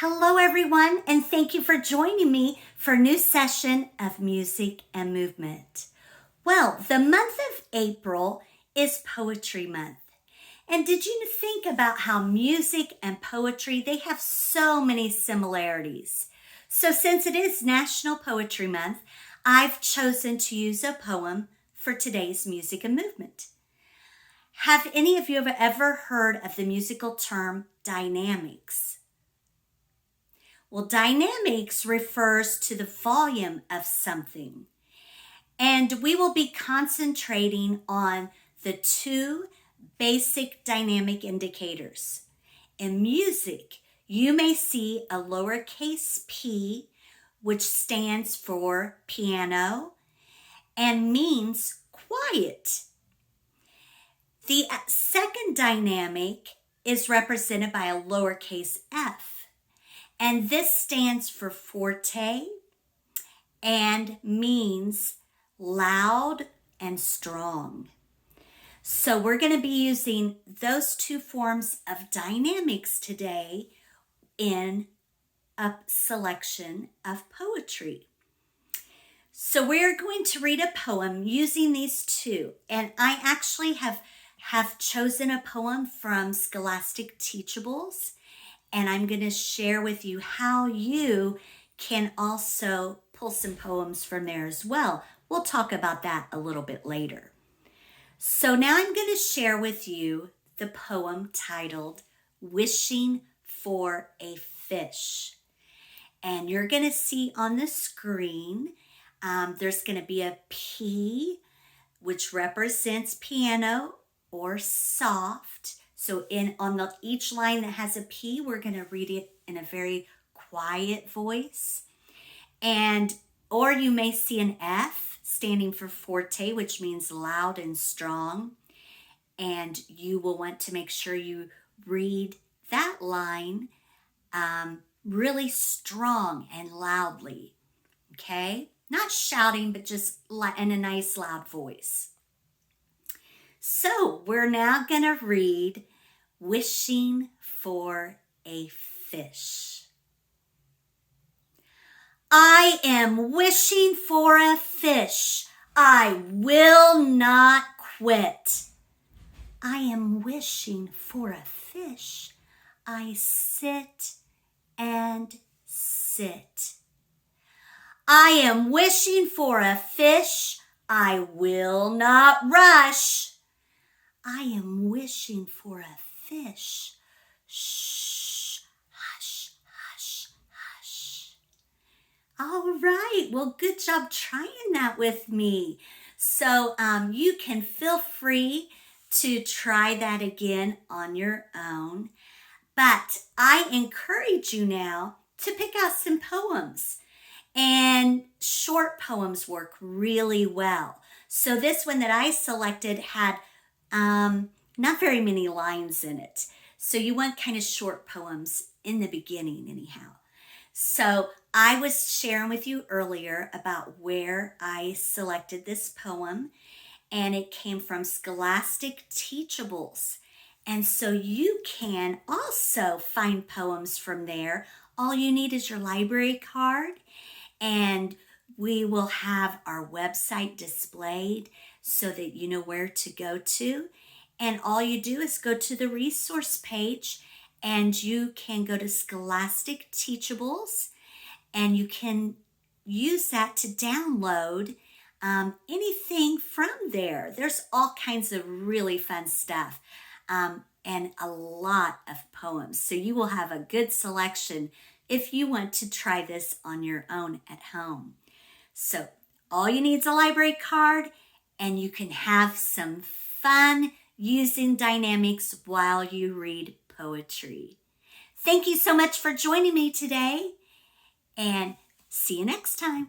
Hello, everyone, and thank you for joining me for a new session of Music and Movement. Well, the month of April is Poetry Month. And did you think about how music and poetry, they have so many similarities? So since it is National Poetry Month, I've chosen to use a poem for today's Music and Movement. Have any of you ever heard of the musical term dynamics? Well, dynamics refers to the volume of something. And we will be concentrating on the two basic dynamic indicators. In music, you may see a lowercase p, which stands for piano and means quiet. The second dynamic is represented by a lowercase f. And this stands for forte and means loud and strong. So we're going to be using those two forms of dynamics today in a selection of poetry. So we're going to read a poem using these two. And I actually have chosen a poem from Scholastic Teachables. And I'm going to share with you how you can also pull some poems from there as well. We'll talk about that a little bit later. So now I'm going to share with you the poem titled Wishing for a Fish. And you're going to see on the screen, there's going to be a P, which represents piano or soft. So on each line that has a P, we're going to read it in a very quiet voice. Or you may see an F standing for forte, which means loud and strong. And you will want to make sure you read that line really strong and loudly. Okay? Not shouting, but just in a nice loud voice. So we're now going to read Wishing for a Fish. I am wishing for a fish. I will not quit. I am wishing for a fish. I sit and sit. I am wishing for a fish. I will not rush. I am wishing for a fish. Shh, hush, hush, hush. All right, well, good job trying that with me. So you can feel free to try that again on your own. But I encourage you now to pick out some poems. And short poems work really well. So this one that I selected had not very many lines in it. So you want kind of short poems in the beginning anyhow. So I was sharing with you earlier about where I selected this poem, and it came from Scholastic Teachables. And so you can also find poems from there. All you need is your library card, and we will have our website displayed so that you know where to go to. And all you do is go to the resource page, and you can go to Scholastic Teachables, and you can use that to download anything from there. There's all kinds of really fun stuff and a lot of poems. So you will have a good selection if you want to try this on your own at home. So all you need is a library card, and you can have some fun using dynamics while you read poetry. Thank you so much for joining me today, and see you next time.